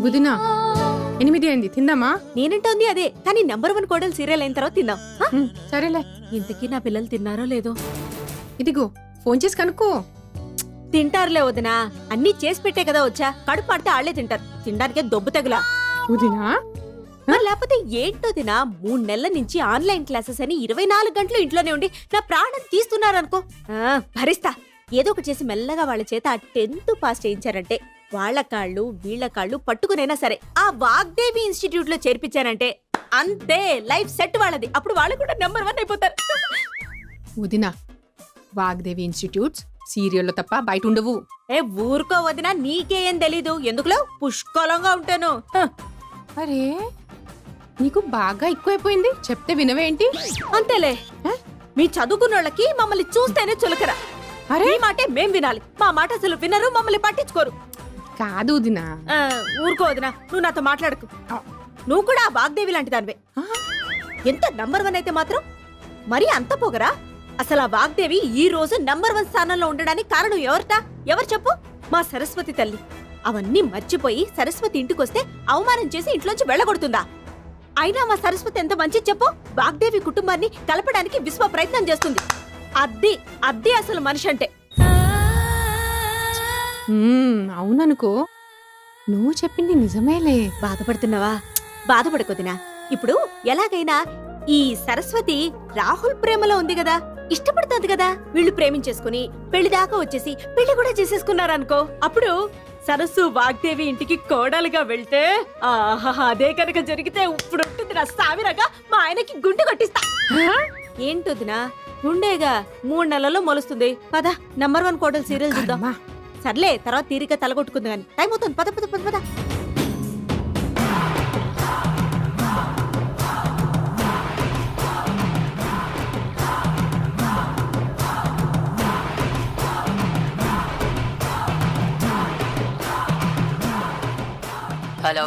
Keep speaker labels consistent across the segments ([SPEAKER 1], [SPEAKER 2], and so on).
[SPEAKER 1] వదినా 8 అయింది, తిందామా?
[SPEAKER 2] నేనంటోంది అదే, కానీ నంబర్ 1 కోడలు సీరియల్ అయిన తర్వాత తిందాం.
[SPEAKER 1] సరేలే.
[SPEAKER 2] ఇంతకీ నా పిల్లలు తిన్నారో లేదో?
[SPEAKER 1] ఇదిగో ఫోన్ చేసి కనుక్కో.
[SPEAKER 2] తింటారులే వదినా, అన్ని చేసి పెట్టే కదా వచ్చా. కడుపు పడితే ఆళ్లే తింటారు, తినడానికే దొబ్బు తగులా.
[SPEAKER 1] వదినా
[SPEAKER 2] మరి లేకపోతే ఏంటో దినా, 3 నెలల నుంచి ఆన్లైన్ క్లాసెస్ అని 24 గంటలు ఇంట్లోనే ఉండి నా ప్రాణం తీస్తున్నారనుకో. భరిస్తా, ఏదో ఒకటి చేసి మెల్లగా వాళ్ళ చేత 10th పాస్ చేయించారంటే వాళ్ళ కాళ్ళు వీళ్ళ కాళ్ళు పట్టుకునైనా సరే ఆ వాగ్దేవి ఇన్స్టిట్యూట్ లో చేర్పించానంటే అంతే, లైఫ్ సెట్ వాళ్ళది. అప్పుడు వాళ్ళు కూడా నెంబర్ 1 అయిపోతారు.
[SPEAKER 1] వదినా, వాగ్దేవి ఇన్స్టిట్యూట్స్ సీరియల్లో తప్ప బయట ఉండవు.
[SPEAKER 2] ఊరుకో వదినా, నీకేం తెలీదు. ఎందుకులో పుష్కలంగా ఉంటాను.
[SPEAKER 1] అరే నీకు బాగా ఎక్కువైపోయింది, చెప్తే వినవేంటి?
[SPEAKER 2] అంతేలే, మీ చదువుకున్నోళ్ళకి మమ్మల్ని చూస్తేనే చులకరా. అరే మాటే మేం వినాలి, మా మాట అసలు వినరు, మమ్మల్ని పట్టించుకోరు.
[SPEAKER 1] కాదు వదినా.
[SPEAKER 2] ఊరుకో వదినా, నువ్వు నాతో మాట్లాడకు. నువ్వు కూడా ఆ వాగ్దేవి లాంటి దానివే. ఎంత నంబర్ 1 అయితే మాత్రం మరి అంత పోగరా? అసలు ఆ వాగ్దేవి ఈ రోజు నంబర్ 1 స్థానంలో ఉండడానికి కారణం ఎవరు చెప్పు? మా సరస్వతి తల్లి. అవన్నీ మర్చిపోయి సరస్వతి ఇంటికొస్తే అవమానం చేసి ఇంట్లోంచి వెళ్ళగొడుతుందా? అయినా మా సరస్వతి ఎంత మంచి చెప్పు. వాగ్దేవి కుటుంబాన్ని కలపడానికి విశ్వ ప్రయత్నం చేస్తుంది. అద్ది అసలు మనిషి అంటే.
[SPEAKER 1] అవుననుకో, నువ్వు చెప్పింది నిజమేలే.
[SPEAKER 2] బాధపడుతున్నావా? బాధపడకొదినా. ఇప్పుడు ఎలాగైనా ఈ సరస్వతి రాహుల్ ప్రేమలో ఉంది కదా, ఇష్టపడుతుంది కదా. వీళ్ళు ప్రేమించేసుకుని పెళ్లిదాకా వచ్చేసి పెళ్లి కూడా చేసేసుకున్నారనుకో. అప్పుడు సరస్సు వాగ్దేవి ఇంటికి కోడలుగా వెళ్తే అదే కనుక జరిగితే ఇప్పుడు ఉంటుంది నా సావిరగా మా ఆయనకి గుండె కొట్టిస్తా. ఏంటొదినా, గుండెగా 3 నెలల్లో మొలుస్తుంది. పద నంబర్ 1 కోడలు సీరియల్ చూద్దాం. సర్లే, తర్వాత తీరిక తలగొట్టుకుంది కానీ టైం అవుతుంది. పద పద పద పద.
[SPEAKER 3] హలో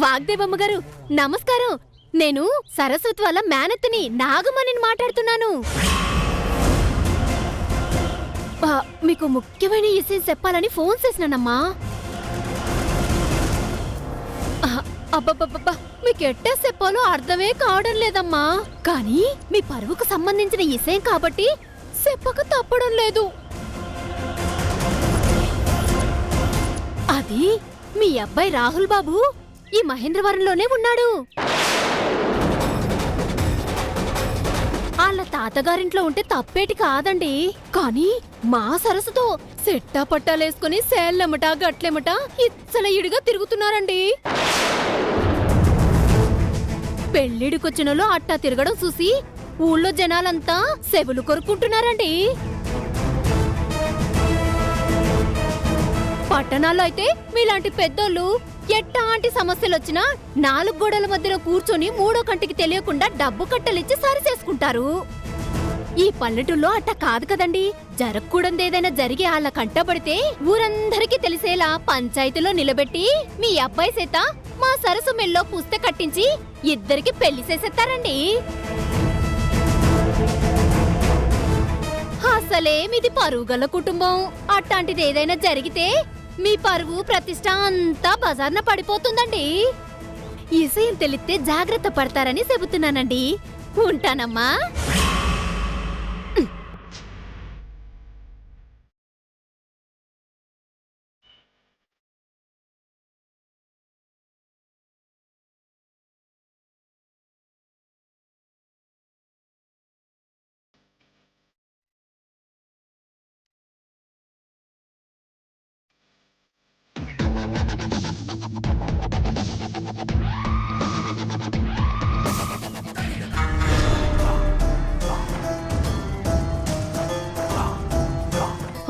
[SPEAKER 4] వాగ్దేవమ్మ గారు నమస్కారం. నేను సరస్వతి వాళ్ళ మేనత్తని నాగమణిని మాట్లాడుతున్నాను. మీకు ముఖ్యమైన విషయం చెప్పాలని ఫోన్ చేసినానమ్మా. అబ్బబ్బబ్బా, మీకు ఎట్టా చెప్పాలో అర్థమే కావడం లేదమ్మా. కానీ మీ పరువుకు సంబంధించిన విషయం కాబట్టి చెప్పక తప్పడం లేదు. అది మీ అబ్బాయి రాహుల్ బాబు ఈ మహేంద్రవరంలోనే ఉన్నాడు. వాళ్ళ తాతగారింట్లో ఉంటే తప్పేటి కాదండి. కానీ మా సరస్సుతో సెట్టా పట్టాలేసుకుని సేల్లెమట గట్లెమట ఇచ్చలయిడిగా తిరుగుతున్నారండి. పెళ్లిడికొచ్చినలో అట్టా తిరగడం చూసి ఊళ్ళో జనాలంతా సెవులు కొరుక్కుంటున్నారండి. పట్టణాల్లో అయితే మీలాంటి పెద్దోళ్ళు ఎట్టాంటి సమస్యలొచ్చినా 4 గోడల మధ్యలో కూర్చొని 3వ కంటికి తెలియకుండా డబ్బు కట్టలిచ్చి సరిచేసుకుంటారు. ఈ పల్లెటూళ్ళలో అట్ట కాదు కదండి. జరగకూడదేదైనా జరిగి వాళ్ళ కంటపడితే ఊరందరికీ తెలిసేలా పంచాయతీలో నిలబెట్టి మీ అబ్బాయి చేత మా సరస్సు మెల్లో పుస్తక కట్టించి ఇద్దరికి పెళ్లి చేసేస్తారండి. అసలేమిది పరుగుల కుటుంబం. అట్టాంటిది ఏదైనా జరిగితే మీ పరువు ప్రతిష్ట అంతా బజార్న పడిపోతుందండి. ఈ విషయం తెలిస్తే జాగ్రత్త పడతారని చెబుతున్నానండి. ఉంటానమ్మా.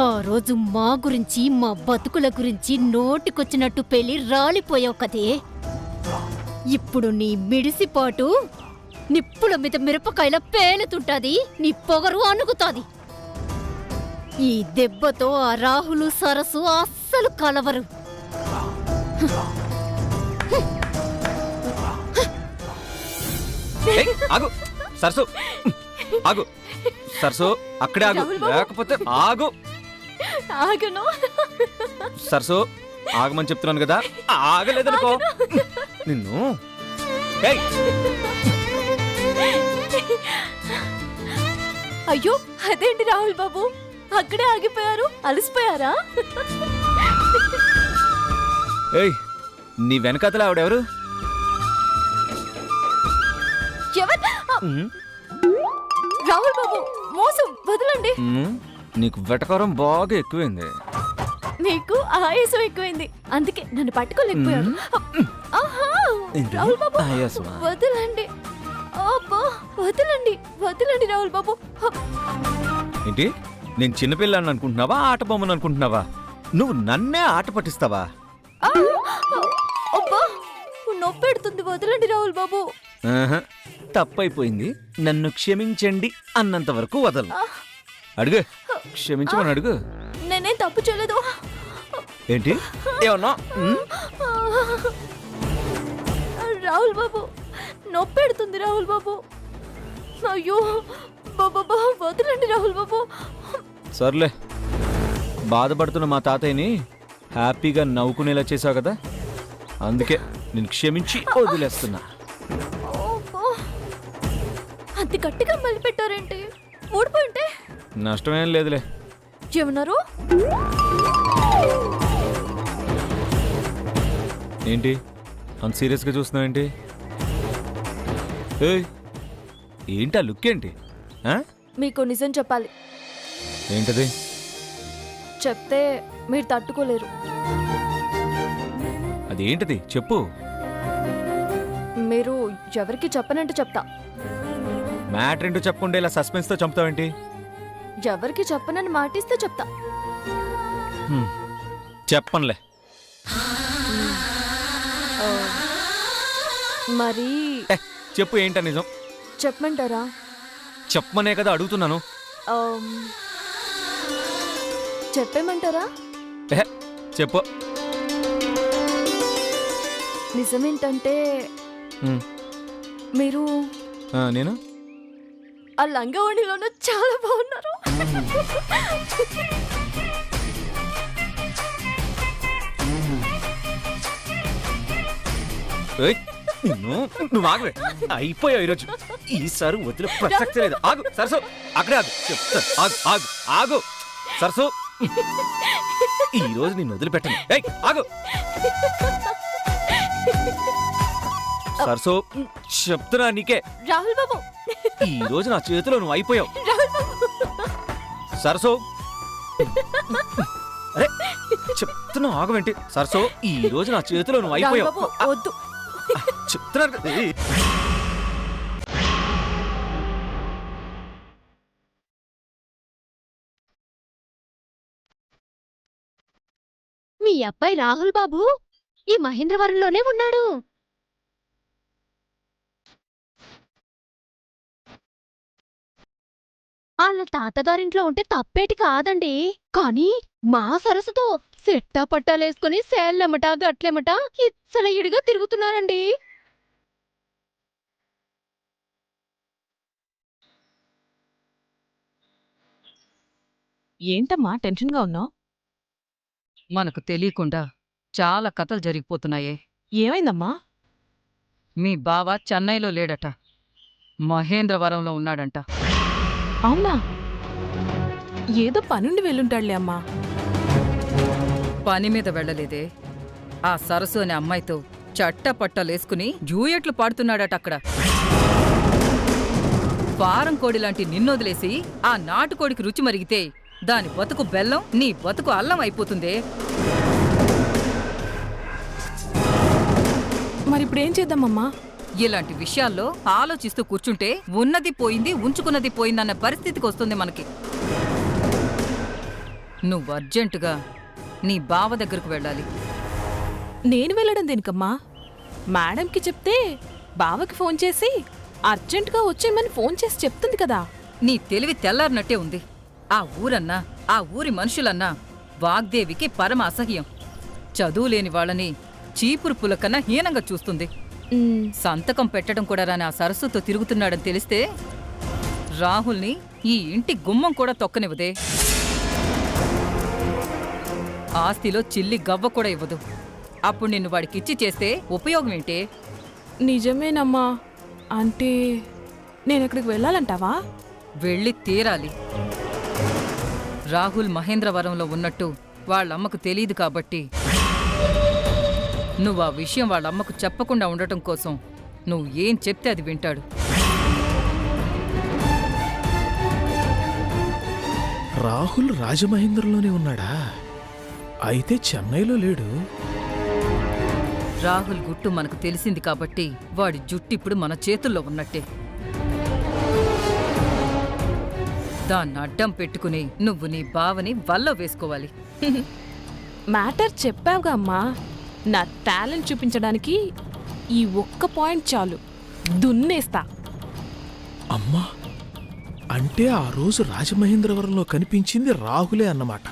[SPEAKER 4] ఆ రోజు మా గురించి మా బతుకుల గురించి నోటికొచ్చినట్టు పెళ్లి రాలిపోయావు కదే. ఇప్పుడు నీ మిడిసిపాటు నిప్పుల మీద మిరపకాయల పేలుతుంటాది, నీ పొగరు అనుకుతాది. ఈ దెబ్బతో ఆ రాహులు సరస్సు అస్సలు కలవరు.
[SPEAKER 5] ఆగు సరసు, ఆగు సరసు, అక్కడే ఆగు, లేకపోతే ఆగు.
[SPEAKER 4] ఆగను
[SPEAKER 5] సరసు, ఆగమని చెప్తున్నాను కదా, ఆగలేదనుకో నిన్ను. ఏయ్,
[SPEAKER 2] అయ్యో అదేంటి రాహుల్ బాబు, అక్కడే ఆగిపోయారు, అలసిపోయారా?
[SPEAKER 5] ఏయ్, నీ వెనకాతల ఆవిడెవరు?
[SPEAKER 2] రాహుల్ బాబు మోసం, వదలండి.
[SPEAKER 5] నీకు వెటకారం బాగా ఎక్కువైంది.
[SPEAKER 2] నీకు ఆయాసం ఎక్కువైంది, అందుకే నన్ను పట్టుకోలేకపోయాడు. ఆహా, రాహుల్ బాబు
[SPEAKER 5] ఆయాసమా?
[SPEAKER 2] వదలండి. అబ్బా, వదలండి వదలండి రాహుల్ బాబు.
[SPEAKER 5] ఏంటి, నేను చిన్నపిల్లని అనుకుంటున్నావా, ఆట బొమ్మను అనుకుంటున్నావా? నువ్వు నన్నే ఆట పట్టిస్తావా?
[SPEAKER 2] అబ్బా, నొప్పెడుతుంది, వదలండి రాహుల్ బాబు.
[SPEAKER 5] ఆహా, తప్పైపోయింది, నన్ను క్షమించండి అన్నంత వరకు వదలు. అడుగు, క్షమించమని అడుగు.
[SPEAKER 2] నేనేం తప్పు చేయలేదు.
[SPEAKER 5] ఏంటి ఏమన్నా?
[SPEAKER 2] రాహుల్ బాబు, నొప్పెడుతుంది రాహుల్ బాబు. అయ్యో బాబా, వదలండి రాహుల్ బాబు.
[SPEAKER 5] సర్లే, బాధపడుతున్న మా తాతయ్యని హ్యాపీగా నవ్వుకునేలా చేసావు కదా, అందుకే నేను క్షమించి వదిలేస్తున్నా.
[SPEAKER 2] అంత గట్టిగా మళ్ళీ పెట్టారేంటి? ఊడిపోయింటే
[SPEAKER 5] నష్టమేం లేదులే.
[SPEAKER 2] ఏమన్నారు?
[SPEAKER 5] ఏంటి అంత సీరియస్గా చూస్తున్నావు ఏంటి? ఏయ్, ఏంటి ఆ లుక్ ఏంటి?
[SPEAKER 2] మీకు నిజం చెప్పాలి.
[SPEAKER 5] ఏంటది?
[SPEAKER 2] చెప్తే మీరు తట్టుకోలేరు.
[SPEAKER 5] అదేంటది చెప్పు.
[SPEAKER 2] మీరు ఎవరికి చెప్పనంటే చెప్తా.
[SPEAKER 5] మ్యాటర్ ఏంటో చెప్పకుండా ఇలా సస్పెన్స్తో చంపుతావేంటి?
[SPEAKER 2] ఎవరికి చెప్పనని మాటిస్తే చెప్తా.
[SPEAKER 5] చెప్పనులే.
[SPEAKER 2] మరి
[SPEAKER 5] చెప్పు, ఏంటా నిజం?
[SPEAKER 2] చెప్పమంటారా?
[SPEAKER 5] చెప్పమనే కదా అడుగుతున్నాను.
[SPEAKER 2] చెప్పేమంటారా?
[SPEAKER 5] చెప్పు.
[SPEAKER 2] నిజమేంటంటే మీరు
[SPEAKER 5] నేను
[SPEAKER 2] ఆ లంగవణిలోనూ చాలా బాగున్నారు.
[SPEAKER 5] నువ్వు ఆగవే, అయిపోయావు ఈరోజు. ఈసారి వదిలే ప్రసక్తి లేదు. ఆగు సరసు, అక్కడే ఆగు, చెప్తా. ఆగు ఆగు ఆగు సరసు, ఈ రోజు నేను వదిలిపెట్టను. ఆగు సరసు, చెప్తున్నా నీకే.
[SPEAKER 2] రాహుల్ బాబు,
[SPEAKER 5] ఈ రోజు నా చేతిలో నువ్వు అయిపోయావు. సరసు, అరే చెప్తున్నా ఆగవేంటి? సరసు, ఈ రోజు నా చేతిలో నువ్వు అయిపోయావు.
[SPEAKER 2] వద్దు
[SPEAKER 5] చెప్తున్నారు కదా.
[SPEAKER 4] మీ అబ్బాయి రాహుల్ బాబు ఈ మహేంద్రవరంలోనే ఉన్నాడు. వాళ్ళ తాతగారింట్లో ఉంటే తప్పేటి కాదండి, కానీ మా సరస్సుతో సెట్టా పట్టాలేసుకుని సేల్లెమట గట్లెమట ఇచ్చలయిడిగా తిరుగుతున్నారండి.
[SPEAKER 3] ఏంటమ్మా టెన్షన్గా ఉన్నావు?
[SPEAKER 6] మనకు తెలియకుండా చాలా కథలు జరిగిపోతున్నాయే.
[SPEAKER 3] ఏమైందమ్మా?
[SPEAKER 6] మీ బావ చెన్నైలో లేడట, మహేంద్రవరంలో ఉన్నాడంట.
[SPEAKER 3] అవునా? ఏదో పనుండి వెళ్ళుంటాడులే అమ్మా.
[SPEAKER 6] పని మీద వెళ్ళలేదే, ఆ సరస్సు అనే అమ్మాయితో చట్టపట్టలేసుకుని జూయట్లు పాడుతున్నాడట అక్కడ. ఫారం కోడి లాంటి నిన్నొదిలేసి ఆ నాటుకోడికి రుచి మరిగితే దాని బతుకు బెల్లం, నీ బతుకు అల్లం అయిపోతుందే.
[SPEAKER 3] మరిప్పుడేం చేద్దామమ్మా?
[SPEAKER 6] ఇలాంటి విషయాల్లో ఆలోచిస్తూ కూర్చుంటే ఉన్నది పోయింది, ఉంచుకున్నది పోయిందన్న పరిస్థితికి వస్తుంది మనకి. నువ్వు అర్జెంటుగా నీ బావ దగ్గరకు వెళ్ళాలి.
[SPEAKER 3] నేను వెళ్ళడం దేనికమ్మా? మేడంకి చెప్తే బావకి ఫోన్ చేసి అర్జెంటుగా వచ్చేయమని ఫోన్ చేసి చెప్తుంది కదా.
[SPEAKER 6] నీ తెలివి తెల్లారినట్టే ఉంది. ఆ ఊరన్నా, ఆ ఊరి మనుషులన్నా వాగ్దేవికి పరమ అసహ్యం. చదువులేని వాళ్ళని చీపురు పుల కన్నా హీనంగా చూస్తుంది. సంతకం పెట్టడం కూడా రాని ఆ సరస్సుతో తిరుగుతున్నాడని తెలిస్తే రాహుల్ని ఈ ఇంటి గుమ్మం కూడా తొక్కనివ్వదే. ఆస్తిలో చిల్లి గవ్వ కూడా ఇవ్వదు. అప్పుడు నిన్ను వాడికిచ్చి చేస్తే ఉపయోగం ఏంటే?
[SPEAKER 3] నిజమేనమ్మా. అంటే నేను ఎక్కడికి వెళ్ళాలంటావా?
[SPEAKER 6] వెళ్ళి తీరాలి. రాహుల్ మహేంద్రవరంలో ఉన్నట్టు వాళ్ళమ్మకు తెలీదు కాబట్టి నువ్వు ఆ విషయం వాళ్ళమ్మకు చెప్పకుండా ఉండటం కోసం నువ్వు ఏం చెప్తే అది వింటాడు.
[SPEAKER 7] రాహుల్ రాజమహేంద్రలోనే ఉన్నాడా? అయితే చెన్నైలో లేడు.
[SPEAKER 6] రాహుల్ గుట్టు మనకు తెలిసింది కాబట్టి వాడి జుట్టిప్పుడు మన చేతుల్లో ఉన్నట్టే. దాన్ని అడ్డం పెట్టుకుని నువ్వు నీ బావని వల్ల వేసుకోవాలి.
[SPEAKER 3] మ్యాటర్ చెప్పావుగా అమ్మా. నా టాలెంట్ చూపించడానికి ఈ ఒక్క పాయింట్ చాలు, దున్నేస్తా.
[SPEAKER 7] అమ్మా, అంటే ఆ రోజు రాజమహేంద్రవరంలో కనిపించింది రాహులే అన్నమాట.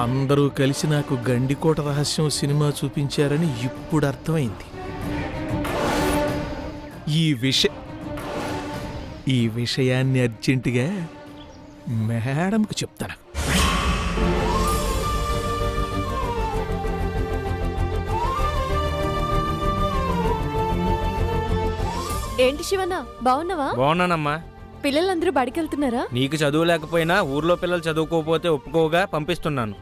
[SPEAKER 7] అందరూ కలిసి నాకు గండికోట రహస్యం సినిమా చూపించారని ఇప్పుడు అర్థమైంది. ఈ విషయాన్ని అర్జెంటుగా మేడంకు చెప్తాను.
[SPEAKER 2] ఏంటి శివన్న, బావున్నావా?
[SPEAKER 5] బాగున్నానమ్మా.
[SPEAKER 2] పిల్లలందరూ బడికెళ్తున్నారా?
[SPEAKER 5] నీకు చదువు లేకపోయినా ఊర్లో పిల్లలు చదువుకోకపోతే ఒప్పుకోగా పంపిస్తున్నాను.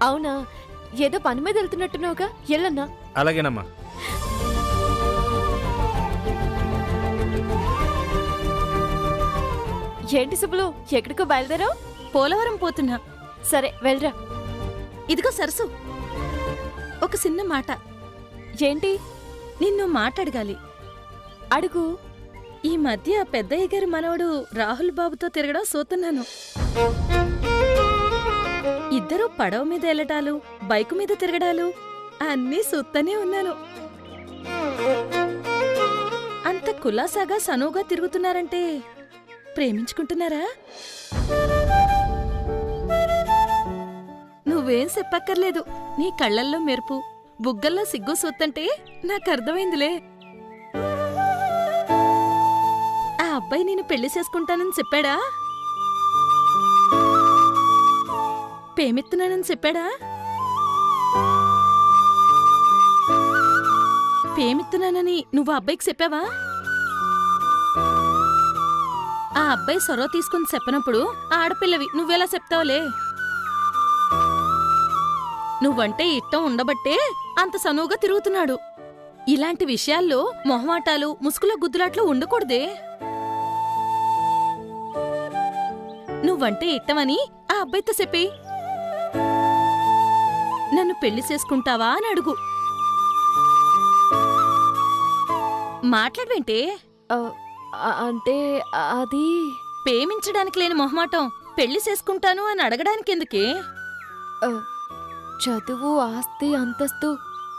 [SPEAKER 2] అవునా? ఏదో పని మీద వెళ్తున్నట్టున్నావుగా, ఎల్లన్నా.
[SPEAKER 5] అలాగేనమ్మా.
[SPEAKER 2] ఏంటి సుబ్బులు, ఎక్కడికో బయలుదేరావు?
[SPEAKER 8] పోలవరం పోతున్నా.
[SPEAKER 2] సరే వెళ్ళరా.
[SPEAKER 8] ఇదిగో సరసు, ఒక చిన్న మాట.
[SPEAKER 2] ఏంటి?
[SPEAKER 8] నిన్ను మాట్లాడగాలి.
[SPEAKER 2] అడుగు.
[SPEAKER 8] ఈ మధ్య పెద్దయ్య గారి మనవడు రాహుల్ బాబుతో తిరగడం చూస్తున్నాను. ఇద్దరూ పడవ మీద వెళ్ళటాలు, బైకు మీద తిరగడాలు అన్నీ చూస్తూనే ఉన్నాను. అంత కులాసాగా సనువుగా తిరుగుతున్నారంటే ప్రేమించుకుంటున్నారా? నువ్వేం చెప్పక్కర్లేదు. నీ కళ్ళల్లో మెరుపు, బుగ్గల్లో సిగ్గు చూస్తుంటే నాకు అర్థమైందిలే. ఆ అబ్బాయి నేను పెళ్లి చేసుకుంటానని చెప్పాడా? ప్రేమిస్తున్నానని చెప్పాడా? ప్రేమిస్తున్నానని నువ్వు ఆ అబ్బాయికి చెప్పావా? ఆ అబ్బాయి సొరవ తీసుకుని చెప్పనప్పుడు ఆడపిల్లవి నువ్వెలా చెప్తావులే? నువ్వంటే ఇష్టం ఉండబట్టే అంత సనువుగా తిరుగుతున్నాడు. ఇలాంటి విషయాల్లో మొహమాటాలు, ముసుగుల గుద్దులాట్లు ఉండకూడదే. నువ్వంటే ఇష్టమని ఆ అబ్బాయితో చెప్పి నన్ను పెళ్లి చేసుకుంటావా అని అడుగు. మాట్లాడవేంటే?
[SPEAKER 2] అంటే అది
[SPEAKER 8] ప్రేమించడానికి లేని మొహమాటం పెళ్లి చేసుకుంటాను అని అడగడానికి ఎందుకే?
[SPEAKER 2] చదువు, ఆస్తి, అంతస్తు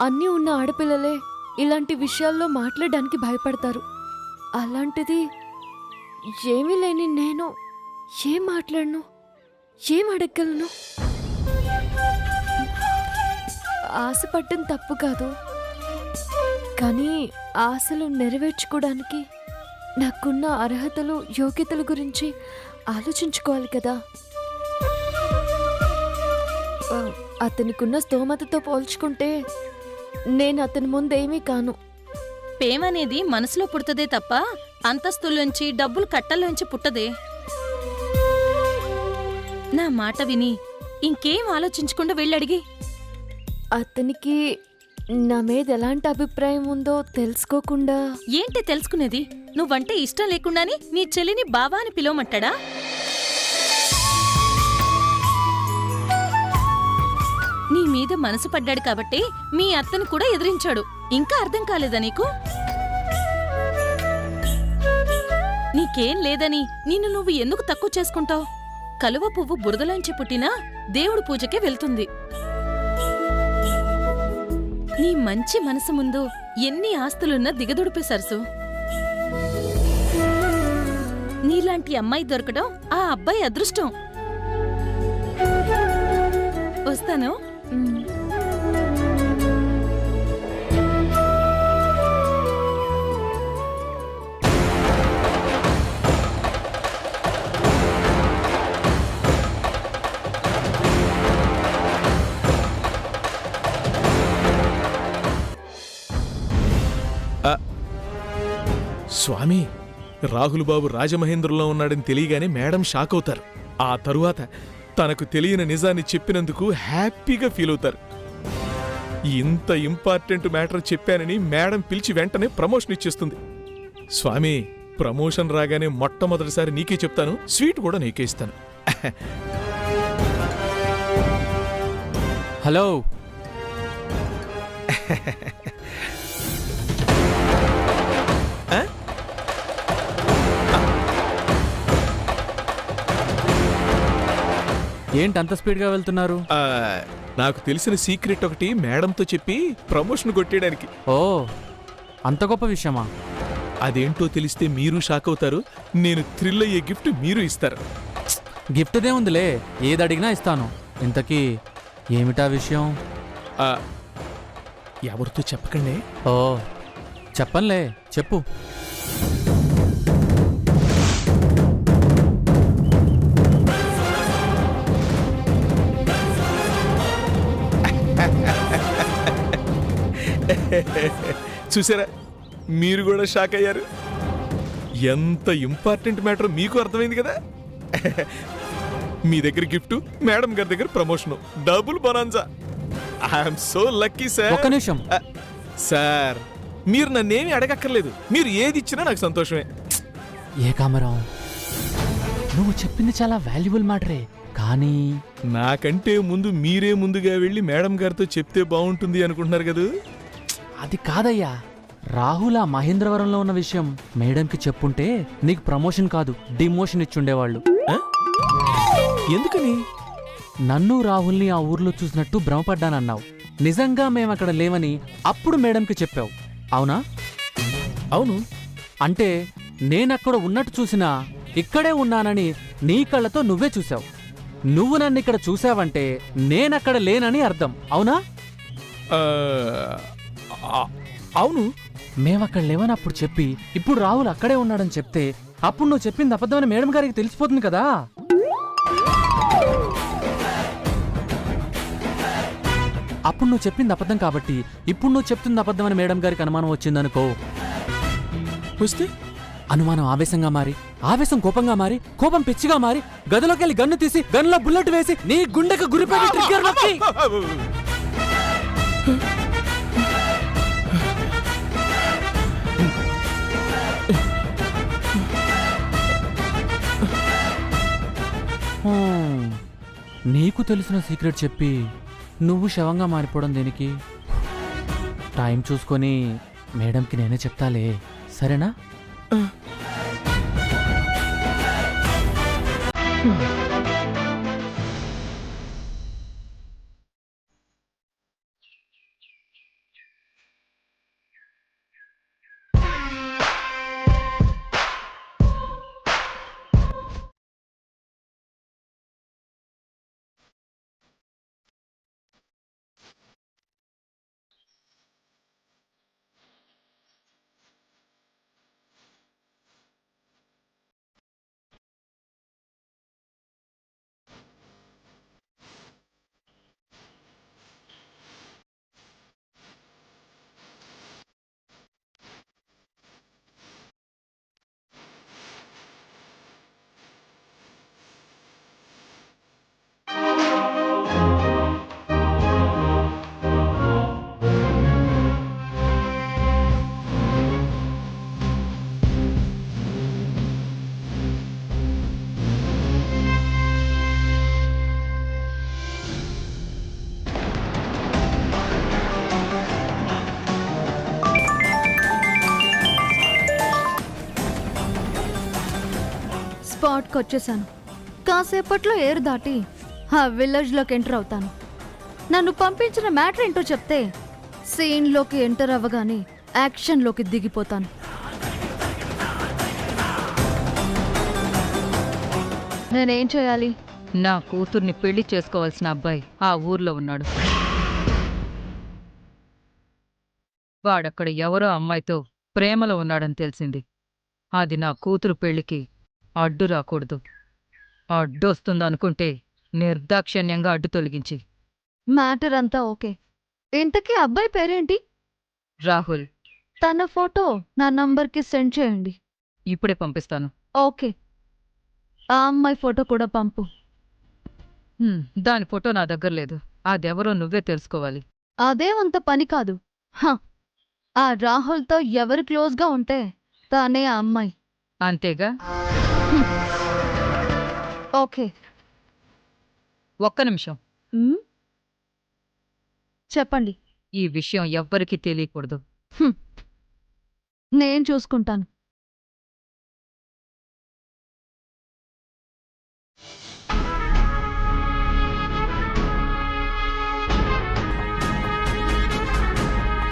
[SPEAKER 2] అన్నీ ఉన్న ఆడపిల్లలే ఇలాంటి విషయాల్లో మాట్లాడడానికి భయపడతారు. అలాంటిది ఏమీ లేని నేను ఏం మాట్లాడను, ఏం అడగలను? ఆశపడ్డం తప్పు కాదు, కానీ ఆశలు నెరవేర్చుకోవడానికి నాకున్న అర్హతలు, యోగ్యతల గురించి ఆలోచించుకోవాలి కదా. అతనికున్న స్తోమతతో పోల్చుకుంటే నేను అతని ముందేమీ కాను.
[SPEAKER 8] ప్రేమనేది మనసులో పుడుతదే తప్ప అంతస్తులోంచి, డబ్బులు కట్టల్లోంచి పుట్టదే. నా మాట విని ఇంకేం ఆలోచించకుండా వెళ్ళడిగి.
[SPEAKER 2] అతనికి నా మీద ఎలాంటి అభిప్రాయం ఉందో తెలుసుకోకుండా.
[SPEAKER 8] ఏంటి తెలుసుకునేది? నువ్వంటే ఇష్టం లేకుండానే నీ చెల్లిని బావా అని పిలవమంటాడా? నీ మీద మనసు పడ్డాడు కాబట్టి మీ అత్తను కూడా ఎదిరించాడు. ఇంకా అర్థం కాలేదా నీకు? నీకేం లేదని నిన్ను నువ్వు ఎందుకు తక్కువ చేసుకుంటావు? కలువ పువ్వు బురదలోంచి పుట్టినా దేవుడు పూజకే వెళ్తుంది. నీ మంచి మనసు ముందు ఎన్ని ఆస్తులున్నా దిగదుడిపే సరసు. నీలాంటి అమ్మాయి దొరకడం ఆ అబ్బాయి అదృష్టం. వస్తాను.
[SPEAKER 7] స్వామి, రాహుల్ బాబు రాజమహేంద్రంలో ఉన్నాడని తెలియగానే మేడం షాక్ అవుతారు. ఆ తరువాత తనకు తెలియని నిజాన్ని చెప్పినందుకు హ్యాపీగా ఫీల్ అవుతారు. ఇంత ఇంపార్టెంట్ మ్యాటర్ చెప్పానని మేడం పిలిచి వెంటనే ప్రమోషన్ ఇచ్చేస్తుంది. స్వామి, ప్రమోషన్ రాగానే మొట్టమొదటిసారి నీకే చెప్తాను, స్వీట్ కూడా నీకే ఇస్తాను.
[SPEAKER 9] హలో. ఏంటి అంత స్పీడ్గా వెళ్తున్నారు?
[SPEAKER 7] నాకు తెలిసిన సీక్రెట్ ఒకటి మేడంతో చెప్పి ప్రమోషన్ కొట్టేయడానికి.
[SPEAKER 9] ఓ, అంత గొప్ప విషయమా?
[SPEAKER 7] అదేంటో తెలిస్తే మీరు షాక్ అవుతారు. నేను థ్రిల్ అయ్యే గిఫ్ట్ మీరు ఇస్తారు.
[SPEAKER 9] గిఫ్ట్దే ఉందిలే, ఏది అడిగినా ఇస్తాను. ఇంతకీ ఏమిటా విషయం?
[SPEAKER 7] ఎవరితో చెప్పకండి.
[SPEAKER 9] ఓ, చెప్పనులే, చెప్పు.
[SPEAKER 7] చూసారా, మీరు కూడా షాక్ అయ్యారు. ఎంత ఇంపార్టెంట్ మ్యాటర్ మీకు అర్థమైంది కదా. మీ దగ్గర గిఫ్ట్, మేడం గారి దగ్గర promotion, double bonanza. I'm so lucky sir.
[SPEAKER 9] ఒక్క నిమిషం
[SPEAKER 7] సార్, మీరు నన్నేమి అడగక్కర్లేదు. మీరు ఏది ఇచ్చినా నాకు సంతోషమే.
[SPEAKER 9] ఏకాంబరం, నువ్వు చెప్పింది చాలా వాల్యుబుల్ మ్యాటరే, కానీ
[SPEAKER 7] నాకంటే ముందు మీరే ముందుగా వెళ్ళి మేడం గారితో చెప్తే బాగుంటుంది అనుకుంటున్నారు కదా.
[SPEAKER 9] అది కాదయ్యా, రాహుల్ ఆ మహేంద్రవరంలో ఉన్న విషయం మేడంకి చెప్పుంటే నీకు ప్రమోషన్ కాదు, డిమోషన్ ఇచ్చుండేవాళ్ళు.
[SPEAKER 7] ఎందుకని?
[SPEAKER 9] నన్ను రాహుల్ని ఆ ఊర్లో చూసినట్టు భ్రమపడ్డానన్నావు. నిజంగా మేమక్కడ లేవని అప్పుడు మేడంకి చెప్పావు, అవునా?
[SPEAKER 7] అవును.
[SPEAKER 9] అంటే నేనక్కడ ఉన్నట్టు చూసినా ఇక్కడే ఉన్నానని నీ కళ్ళతో నువ్వే చూశావు. నువ్వు నన్ను ఇక్కడ చూశావంటే నేనక్కడ లేనని అర్థం, అవునా?
[SPEAKER 7] అవును.
[SPEAKER 9] మేమక్కడ లేవని అప్పుడు చెప్పి ఇప్పుడు రాహుల్ అక్కడే ఉన్నాడని చెప్తే అప్పుడు నువ్వు చెప్పింది అబద్ధమని మేడం గారికి తెలిసిపోతుంది కదా. అప్పుడు నువ్వు చెప్పింది అబద్ధం కాబట్టి ఇప్పుడు నువ్వు చెప్తుంది అబద్ధమని మేడం గారికి అనుమానం వచ్చిందనుకో.
[SPEAKER 7] వస్తే
[SPEAKER 9] అనుమానం ఆవేశంగా మారి, ఆవేశం కోపంగా మారి, కోపం పిచ్చిగా మారి, గదిలోకి వెళ్ళి గన్ను తీసి గన్నులో బుల్లెట్ వేసి నీ గుండెకు గురిపెట్టి ట్రిగ్గర్ నొక్కి నీకు తెలిసిన సీక్రెట్ చెప్పి నువ్వు శవంగా మారిపోవడం దేనికి? టైం చూసుకొని మేడంకి నేనే చెప్తాలే, సరేనా?
[SPEAKER 4] స్పాట్కి వచ్చేసాను. కాసేపట్లో ఏరు దాటి ఆ విలేజ్లోకి ఎంటర్ అవుతాను. నన్ను పంపించిన మ్యాటర్ ఏంటో చెప్తే సీన్లోకి ఎంటర్ అవ్వగానే యాక్షన్లోకి దిగిపోతాను. నేనేం చేయాలి?
[SPEAKER 6] నా కూతుర్ని పెళ్లి చేసుకోవాల్సిన అబ్బాయి ఆ ఊర్లో ఉన్నాడు. వాడక్కడ ఎవరో అమ్మాయితో ప్రేమలో ఉన్నాడని తెలిసింది. అది నా కూతురు పెళ్లికి అడ్డు రాకూడదు. అడ్డొస్తుందనుకుంటే నిర్దాక్షిణ్యంగా అడ్డు తొలగించి.
[SPEAKER 4] మ్యాటర్ అంతా ఓకే. ఇంతకీ అబ్బాయి పేరేంటి?
[SPEAKER 6] రాహుల్.
[SPEAKER 10] తన ఫోటో నా నంబర్కి సెండ్ చేయండి.
[SPEAKER 6] ఇప్పుడే పంపిస్తాను.
[SPEAKER 10] ఓకే. ఆ అమ్మాయి ఫోటో కూడా పంపు.
[SPEAKER 6] దాని ఫోటో నా దగ్గర లేదు. అదెవరో నువ్వే తెలుసుకోవాలి.
[SPEAKER 10] అదేమంత పని కాదు. ఆ రాహుల్తో ఎవరు క్లోజ్గా ఉంటే తానే ఆ అమ్మాయి.
[SPEAKER 6] అంతేగా?
[SPEAKER 10] ఓకే.
[SPEAKER 6] ఒక్క నిమిషం.
[SPEAKER 10] చెప్పండి.
[SPEAKER 6] ఈ విషయం ఎవ్వరికీ తెలియకూడదు.
[SPEAKER 10] నేను చూసుకుంటాను.